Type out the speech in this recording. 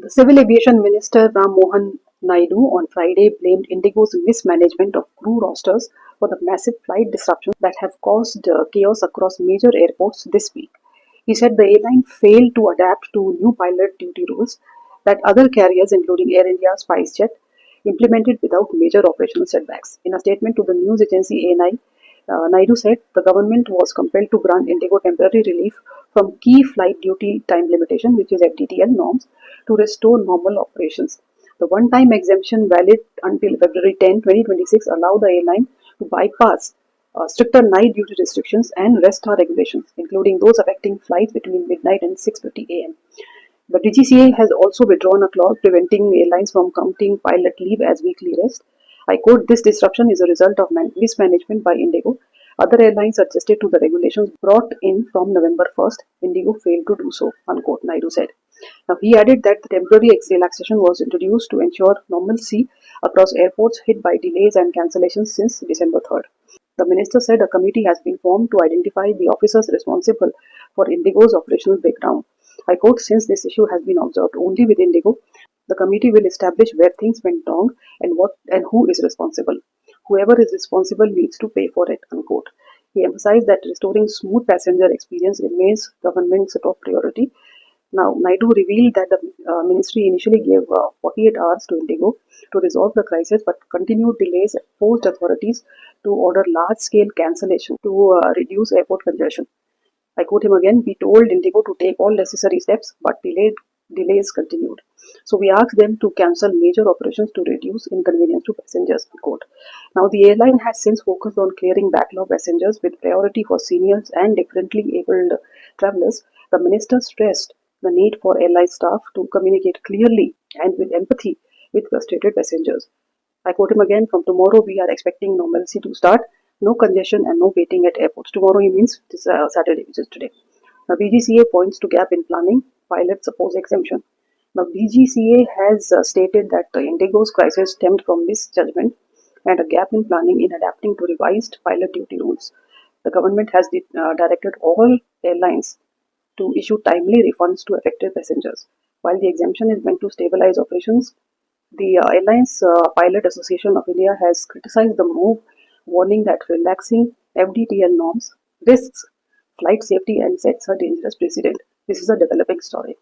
The Civil Aviation Minister Ram Mohan Naidu on Friday blamed Indigo's mismanagement of crew rosters for the massive flight disruptions that have caused chaos across major airports this week. He said the airline failed to adapt to new pilot duty rules that other carriers, including Air India, SpiceJet, implemented without major operational setbacks. In a statement to the news agency ANI, Naidu said the government was compelled to grant Indigo temporary relief from key flight duty time limitation, which is FDTL norms, to restore normal operations. The one-time exemption valid until February 10, 2026 allowed the airline to bypass stricter night duty restrictions and rest hour regulations, including those affecting flights between midnight and 6:50 a.m. The DGCA has also withdrawn a clause preventing airlines from counting pilot leave as weekly rest. I quote, "This disruption is a result of mismanagement by Indigo. Other airlines adjusted to the regulations brought in from November 1st. Indigo failed to do so," unquote, Naidu said. Now, he added that the temporary relaxation was introduced to ensure normalcy across airports hit by delays and cancellations since December 3rd. The minister said a committee has been formed to identify the officers responsible for Indigo's operational breakdown. I quote, "Since this issue has been observed only with Indigo, the committee will establish where things went wrong and what and who is responsible. Whoever is responsible needs to pay for it," unquote. He emphasized that restoring smooth passenger experience remains government's top priority. Now, Naidu revealed that the ministry initially gave 48 hours to Indigo to resolve the crisis, but continued delays forced authorities to order large-scale cancellation to reduce airport congestion. I quote him again, "We told Indigo to take all necessary steps, but delays continued. So we asked them to cancel major operations to reduce inconvenience to passengers," unquote. Now, the airline has since focused on clearing backlog passengers with priority for seniors and differently abled travelers. The minister stressed the need for airline staff to communicate clearly and with empathy with frustrated passengers. I quote him again, "From tomorrow we are expecting normalcy to start. No congestion and no waiting at airports." Tomorrow he means it is Saturday, which is today. Now, BGCA points to gap in planning, pilot suppose exemption. Now, BGCA has stated that the Indigo's crisis stemmed from misjudgment and a gap in planning in adapting to revised pilot duty rules. The government has directed all airlines to issue timely refunds to affected passengers. While the exemption is meant to stabilize operations, the Airlines Pilot Association of India has criticized the move, warning that relaxing FDTL norms risks flight safety and sets a dangerous precedent. This is a developing story.